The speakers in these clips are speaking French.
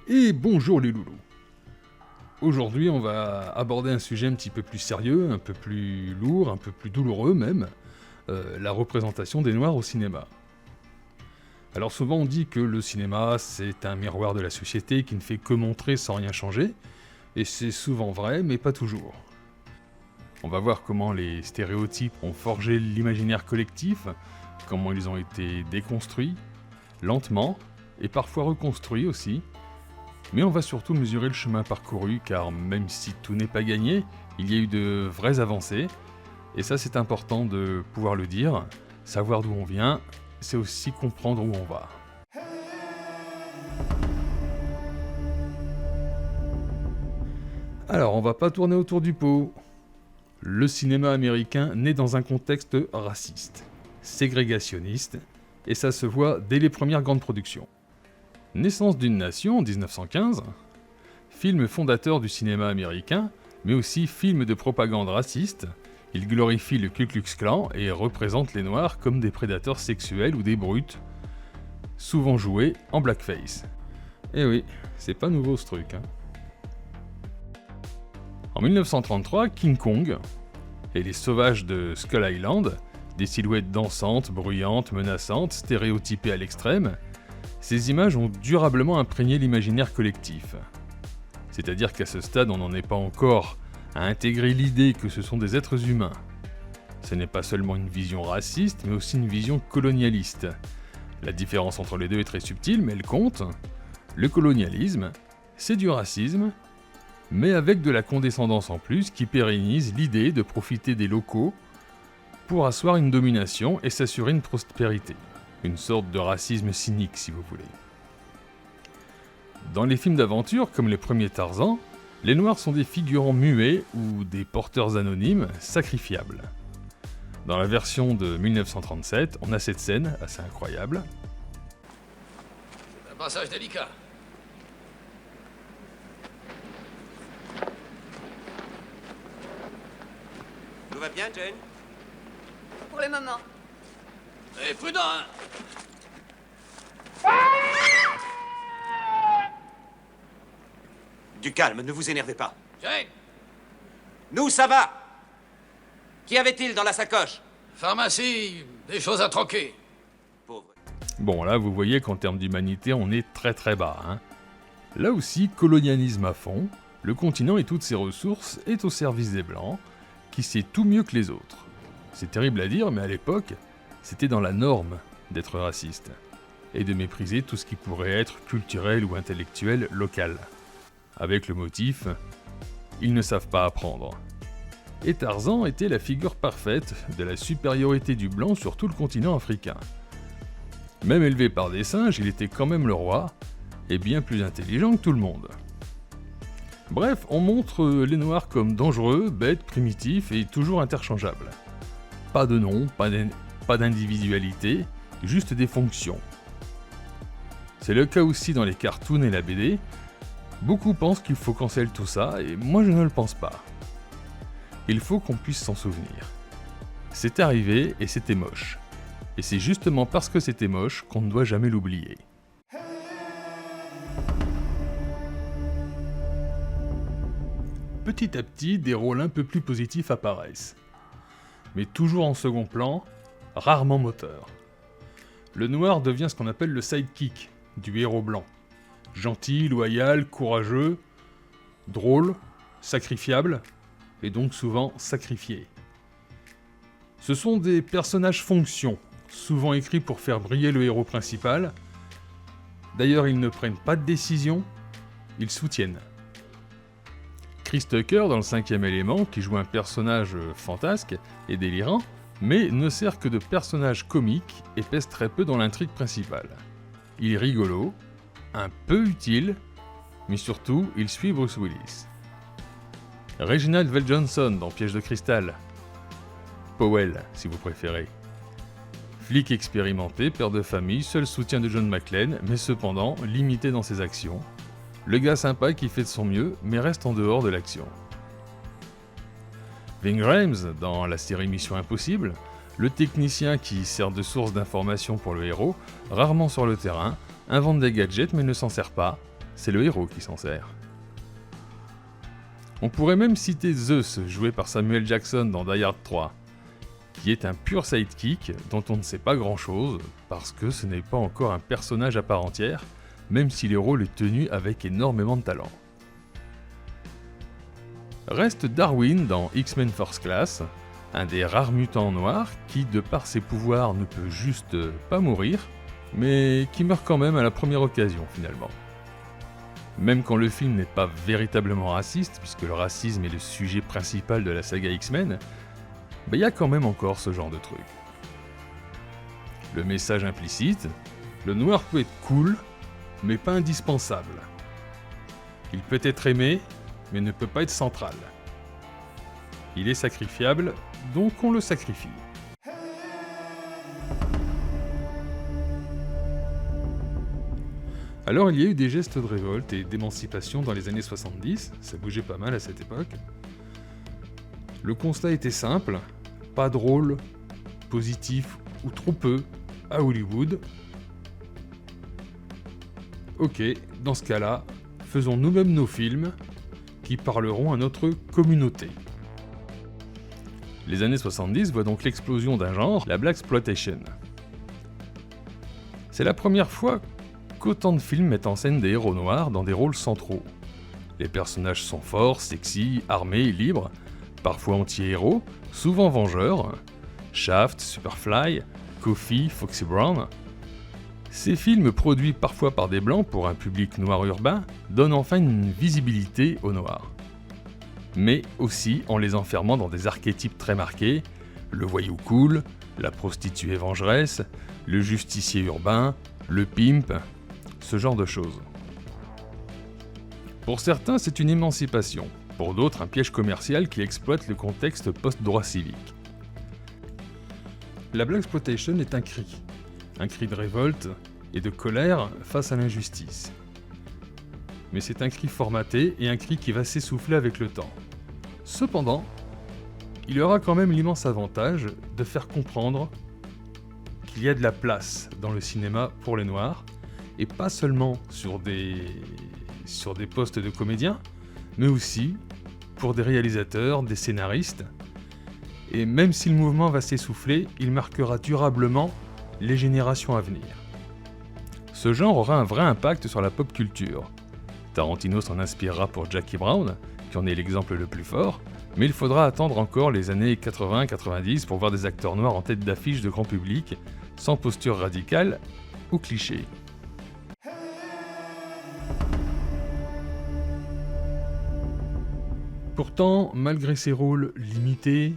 Et bonjour les loulous. Aujourd'hui on va aborder un sujet un petit peu plus sérieux, un peu plus lourd, un peu plus douloureux même, la représentation des Noirs au cinéma. Alors souvent on dit que le cinéma c'est un miroir de la société qui ne fait que montrer sans rien changer, et c'est souvent vrai mais pas toujours. On va voir comment les stéréotypes ont forgé l'imaginaire collectif, comment ils ont été déconstruits, lentement, et parfois reconstruits aussi. Mais on va surtout mesurer le chemin parcouru, car même si tout n'est pas gagné, il y a eu de vraies avancées, et ça c'est important de pouvoir le dire. Savoir d'où on vient, c'est aussi comprendre où on va. Alors on va pas tourner autour du pot. Le cinéma américain naît dans un contexte raciste, ségrégationniste, et ça se voit dès les premières grandes productions. Naissance d'une nation en 1915, film fondateur du cinéma américain, mais aussi film de propagande raciste. Il glorifie le Ku Klux Klan et représente les Noirs comme des prédateurs sexuels ou des brutes, souvent joués en blackface. Eh oui, c'est pas nouveau ce truc. En 1933, King Kong et les sauvages de Skull Island, des silhouettes dansantes, bruyantes, menaçantes, stéréotypées à l'extrême. Ces images ont durablement imprégné l'imaginaire collectif. C'est-à-dire qu'à ce stade, on n'en est pas encore à intégrer l'idée que ce sont des êtres humains. Ce n'est pas seulement une vision raciste, mais aussi une vision colonialiste. La différence entre les deux est très subtile, mais elle compte. Le colonialisme, c'est du racisme, mais avec de la condescendance en plus qui pérennise l'idée de profiter des locaux pour asseoir une domination et s'assurer une prospérité. Une sorte de racisme cynique, si vous voulez. Dans les films d'aventure, comme les premiers Tarzan, les Noirs sont des figurants muets ou des porteurs anonymes sacrifiables. Dans la version de 1937, on a cette scène assez incroyable. Un passage délicat. Tout va bien, Jane? Pour le moment. Et prudent, hein. Du calme, ne vous énervez pas. Jane, Nous, ça va! Qu'y avait-il dans la sacoche? pharmacie, des choses à troquer. Pauvre. Bon, là, vous voyez qu'en termes d'humanité, on est très très bas. Là aussi, colonialisme à fond, le continent et toutes ses ressources est au service des Blancs, qui sait tout mieux que les autres. C'est terrible à dire, mais à l'époque, c'était dans la norme d'être raciste, et de mépriser tout ce qui pourrait être culturel ou intellectuel local. Avec le motif « ils ne savent pas apprendre ». Et Tarzan était la figure parfaite de la supériorité du blanc sur tout le continent africain. Même élevé par des singes, il était quand même le roi, et bien plus intelligent que tout le monde. Bref, on montre les Noirs comme dangereux, bêtes, primitifs et toujours interchangeables. Pas de nom, pas d'individualité, juste des fonctions. C'est le cas aussi dans les cartoons et la BD. Beaucoup pensent qu'il faut cancel tout ça, et moi je ne le pense pas. Il faut qu'on puisse s'en souvenir. C'est arrivé et c'était moche. Et c'est justement parce que c'était moche qu'on ne doit jamais l'oublier. Petit à petit, des rôles un peu plus positifs apparaissent. Mais toujours en second plan, rarement moteur. Le noir devient ce qu'on appelle le sidekick du héros blanc. Gentil, loyal, courageux, drôle, sacrifiable, et donc souvent sacrifié. Ce sont des personnages fonctions, souvent écrits pour faire briller le héros principal. D'ailleurs, ils ne prennent pas de décision, ils soutiennent. Chris Tucker, dans le 5e élément, qui joue un personnage fantasque et délirant, mais ne sert que de personnage comique et pèse très peu dans l'intrigue principale. Il est rigolo, un peu utile, mais surtout, il suit Bruce Willis. Reginald VelJohnson dans Piège de cristal. Powell, si vous préférez. Flic expérimenté, père de famille, seul soutien de John McClane, mais cependant limité dans ses actions. Le gars sympa qui fait de son mieux, mais reste en dehors de l'action. Ving Rhames, dans la série Mission Impossible, le technicien qui sert de source d'information pour le héros, rarement sur le terrain, invente des gadgets mais ne s'en sert pas, c'est le héros qui s'en sert. On pourrait même citer Zeus, joué par Samuel Jackson dans Die Hard 3, qui est un pur sidekick dont on ne sait pas grand-chose, parce que ce n'est pas encore un personnage à part entière, même si le rôle est tenu avec énormément de talent. Reste Darwin dans X-Men First Class, un des rares mutants noirs qui, de par ses pouvoirs, ne peut juste pas mourir, mais qui meurt quand même à la première occasion finalement. Même quand le film n'est pas véritablement raciste, puisque le racisme est le sujet principal de la saga X-Men, il y a quand même encore ce genre de truc. Le message implicite, le noir peut être cool, mais pas indispensable. Il peut être aimé, mais ne peut pas être central. Il est sacrifiable, donc on le sacrifie. Alors il y a eu des gestes de révolte et d'émancipation dans les années 70, ça bougeait pas mal à cette époque. Le constat était simple, pas de rôle positif ou trop peu à Hollywood. Ok, dans ce cas-là, faisons nous-mêmes nos films qui parleront à notre communauté. Les années 70 voient donc l'explosion d'un genre, la blaxploitation. C'est la première fois qu'autant de films mettent en scène des héros noirs dans des rôles centraux. Les personnages sont forts, sexy, armés, libres, parfois anti-héros, souvent vengeurs. Shaft, Superfly, Coffy, Foxy Brown. Ces films, produits parfois par des blancs pour un public noir urbain, donnent enfin une visibilité aux noirs. Mais aussi en les enfermant dans des archétypes très marqués, le voyou cool, la prostituée vengeresse, le justicier urbain, le pimp, ce genre de choses. Pour certains, c'est une émancipation, pour d'autres, un piège commercial qui exploite le contexte post-droit civique. La blaxploitation est un cri de révolte et de colère face à l'injustice. Mais c'est un cri formaté et un cri qui va s'essouffler avec le temps. Cependant, il aura quand même l'immense avantage de faire comprendre qu'il y a de la place dans le cinéma pour les Noirs, et pas seulement sur des postes de comédiens, mais aussi pour des réalisateurs, des scénaristes. Et même si le mouvement va s'essouffler, il marquera durablement les générations à venir. Ce genre aura un vrai impact sur la pop culture. Tarantino s'en inspirera pour Jackie Brown, qui en est l'exemple le plus fort, mais il faudra attendre encore les années 80-90 pour voir des acteurs noirs en tête d'affiche de grand public, sans posture radicale ou cliché. Pourtant, malgré ces rôles limités,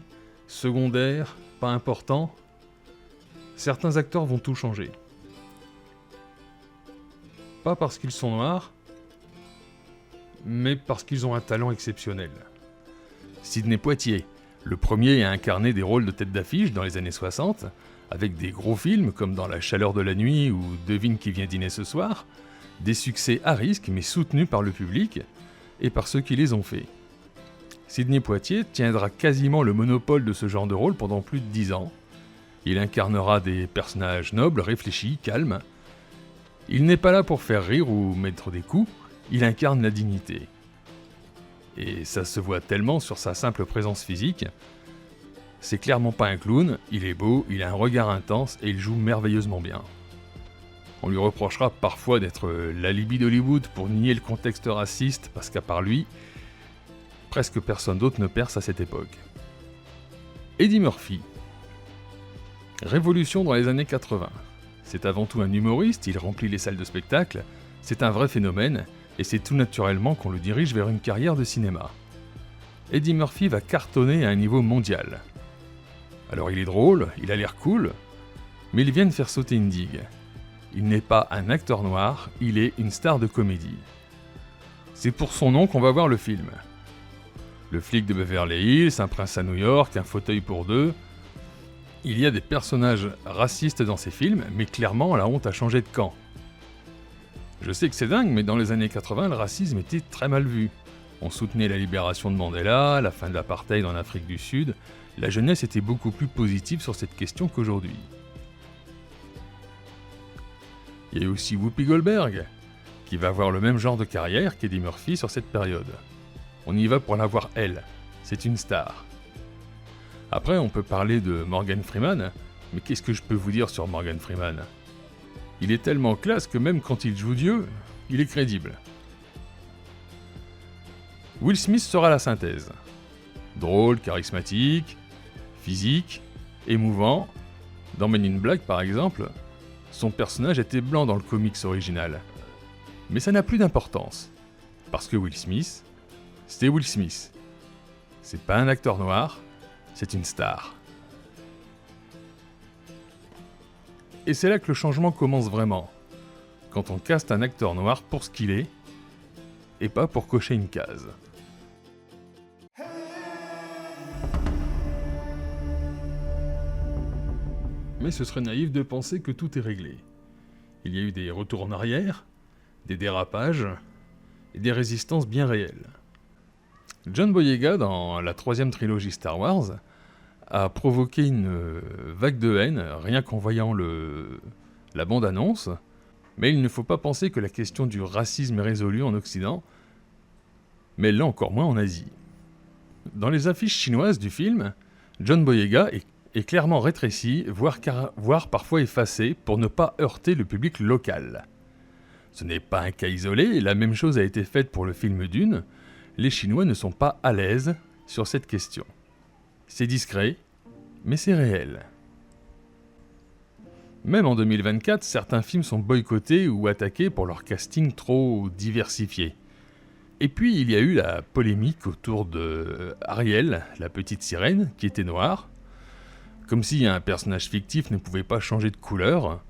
secondaires, pas importants, certains acteurs vont tout changer. Pas parce qu'ils sont noirs, mais parce qu'ils ont un talent exceptionnel. Sidney Poitier, le premier à incarner des rôles de tête d'affiche dans les années 60, avec des gros films comme dans La chaleur de la nuit ou Devine qui vient dîner ce soir, des succès à risque mais soutenus par le public et par ceux qui les ont faits. Sidney Poitier tiendra quasiment le monopole de ce genre de rôle pendant plus de 10 ans. Il incarnera des personnages nobles, réfléchis, calmes. Il n'est pas là pour faire rire ou mettre des coups, il incarne la dignité. Et ça se voit tellement sur sa simple présence physique. C'est clairement pas un clown, il est beau, il a un regard intense et il joue merveilleusement bien. On lui reprochera parfois d'être l'alibi d'Hollywood pour nier le contexte raciste, parce qu'à part lui, presque personne d'autre ne perce à cette époque. Eddie Murphy. Révolution dans les années 80. C'est avant tout un humoriste, il remplit les salles de spectacle, c'est un vrai phénomène, et c'est tout naturellement qu'on le dirige vers une carrière de cinéma. Eddie Murphy va cartonner à un niveau mondial. Alors il est drôle, il a l'air cool, mais il vient de faire sauter une digue. Il n'est pas un acteur noir, il est une star de comédie. C'est pour son nom qu'on va voir le film. Le flic de Beverly Hills, un prince à New York, un fauteuil pour deux. Il y a des personnages racistes dans ces films, mais clairement la honte a changé de camp. Je sais que c'est dingue, mais dans les années 80, le racisme était très mal vu. On soutenait la libération de Mandela, la fin de l'apartheid en Afrique du Sud. La jeunesse était beaucoup plus positive sur cette question qu'aujourd'hui. Il y a aussi Whoopi Goldberg, qui va avoir le même genre de carrière qu'Eddie Murphy sur cette période. On y va pour la voir elle, c'est une star. Après, on peut parler de Morgan Freeman, mais qu'est-ce que je peux vous dire sur Morgan Freeman ? Il est tellement classe que même quand il joue Dieu, il est crédible. Will Smith sera la synthèse. Drôle, charismatique, physique, émouvant. Dans Men in Black par exemple, son personnage était blanc dans le comics original. Mais ça n'a plus d'importance, parce que Will Smith, c'était Will Smith. C'est pas un acteur noir, c'est une star. Et c'est là que le changement commence vraiment, quand on caste un acteur noir pour ce qu'il est, et pas pour cocher une case. Mais ce serait naïf de penser que tout est réglé. Il y a eu des retours en arrière, des dérapages, et des résistances bien réelles. John Boyega, dans la 3e trilogie Star Wars, a provoqué une vague de haine, rien qu'en voyant la bande-annonce, mais il ne faut pas penser que la question du racisme est résolue en Occident, mais là encore moins en Asie. Dans les affiches chinoises du film, John Boyega est clairement rétréci, voire parfois effacé, pour ne pas heurter le public local. Ce n'est pas un cas isolé, la même chose a été faite pour le film Dune. Les Chinois ne sont pas à l'aise sur cette question. C'est discret, mais c'est réel. Même en 2024, certains films sont boycottés ou attaqués pour leur casting trop diversifié. Et puis il y a eu la polémique autour de Ariel, la petite sirène, qui était noire. Comme si un personnage fictif ne pouvait pas changer de couleur.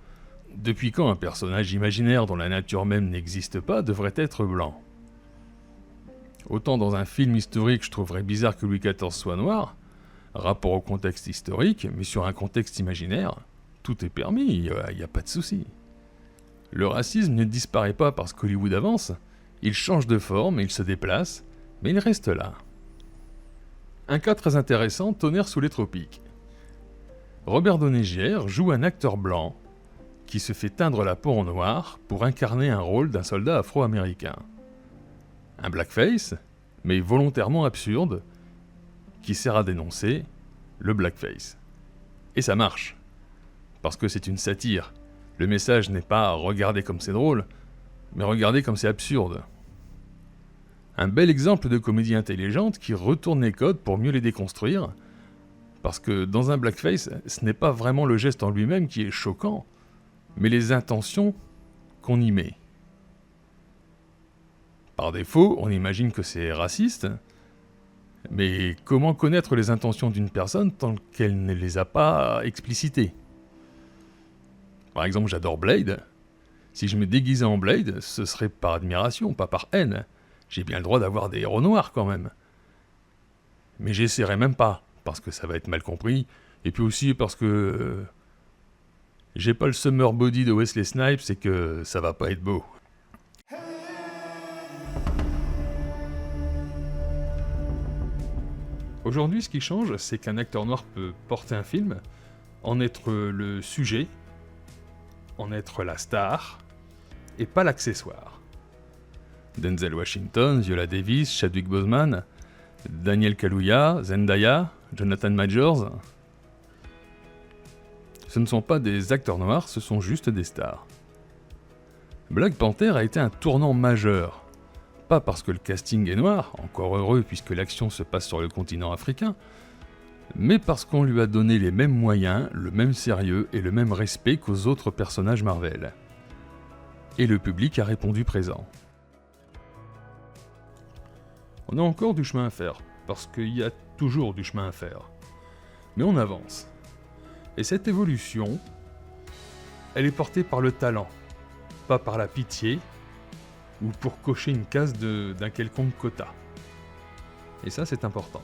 Depuis quand un personnage imaginaire dont la nature même n'existe pas devrait être blanc ? Autant dans un film historique je trouverais bizarre que Louis XIV soit noir, rapport au contexte historique, mais sur un contexte imaginaire, tout est permis, il n'y a pas de souci. Le racisme ne disparaît pas parce qu'Hollywood avance, il change de forme, il se déplace, mais il reste là. Un cas très intéressant, Tonnerre sous les tropiques. Robert Downey Jr. joue un acteur blanc qui se fait teindre la peau en noir pour incarner un rôle d'un soldat afro-américain. Un blackface, mais volontairement absurde, qui sert à dénoncer le blackface. Et ça marche, parce que c'est une satire. Le message n'est pas « regardez comme c'est drôle », mais « regardez comme c'est absurde ». Un bel exemple de comédie intelligente qui retourne les codes pour mieux les déconstruire, parce que dans un blackface, ce n'est pas vraiment le geste en lui-même qui est choquant, mais les intentions qu'on y met. Par défaut, on imagine que c'est raciste, mais comment connaître les intentions d'une personne tant qu'elle ne les a pas explicitées ? Par exemple, j'adore Blade. Si je me déguisais en Blade, ce serait par admiration, pas par haine. J'ai bien le droit d'avoir des héros noirs quand même. Mais j'essaierai même pas, parce que ça va être mal compris, et puis aussi parce que j'ai pas le summer body de Wesley Snipes et que ça va pas être beau. Aujourd'hui, ce qui change, c'est qu'un acteur noir peut porter un film, en être le sujet, en être la star, et pas l'accessoire. Denzel Washington, Viola Davis, Chadwick Boseman, Daniel Kaluuya, Zendaya, Jonathan Majors. Ce ne sont pas des acteurs noirs, ce sont juste des stars. Black Panther a été un tournant majeur. Pas parce que le casting est noir, encore heureux puisque l'action se passe sur le continent africain, mais parce qu'on lui a donné les mêmes moyens, le même sérieux et le même respect qu'aux autres personnages Marvel. Et le public a répondu présent. On a encore du chemin à faire, parce qu'il y a toujours du chemin à faire. Mais on avance. Et cette évolution, elle est portée par le talent, pas par la pitié, ou pour cocher une case d'un quelconque quota. Et ça, c'est important.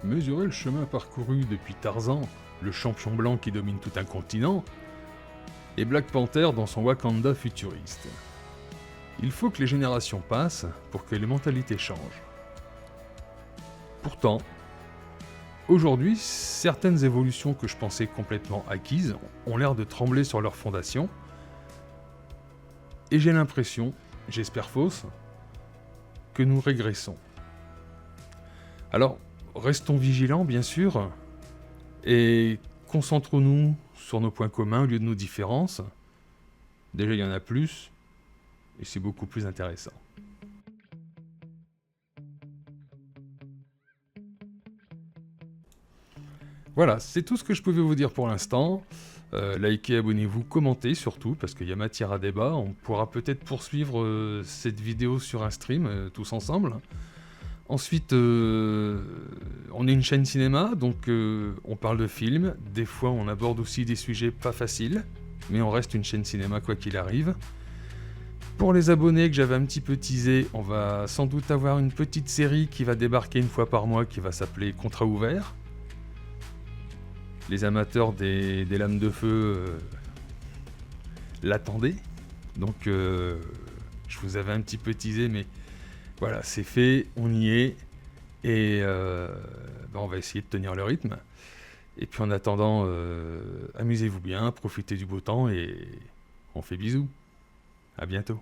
Mesurer le chemin parcouru depuis Tarzan, le champion blanc qui domine tout un continent, et Black Panther dans son Wakanda futuriste. Il faut que les générations passent pour que les mentalités changent. Pourtant, Aujourd'hui, certaines évolutions que je pensais complètement acquises ont l'air de trembler sur leurs fondations. Et j'ai l'impression, j'espère fausse, que nous régressons. Alors, restons vigilants, bien sûr, et concentrons-nous sur nos points communs au lieu de nos différences. Déjà, il y en a plus, et c'est beaucoup plus intéressant. Voilà, c'est tout ce que je pouvais vous dire pour l'instant. Likez, abonnez-vous, commentez surtout, parce qu'il y a matière à débat. On pourra peut-être poursuivre cette vidéo sur un stream, tous ensemble. Ensuite, on est une chaîne cinéma, donc on parle de films. Des fois, on aborde aussi des sujets pas faciles, mais on reste une chaîne cinéma quoi qu'il arrive. Pour les abonnés que j'avais un petit peu teasé, on va sans doute avoir une petite série qui va débarquer une fois par mois, qui va s'appeler Contrat ouvert. Les amateurs des lames de feu l'attendaient. Donc, je vous avais un petit peu teasé, mais voilà, c'est fait, on y est. Et on va essayer de tenir le rythme. Et puis en attendant, amusez-vous bien, profitez du beau temps et on fait bisous. À bientôt.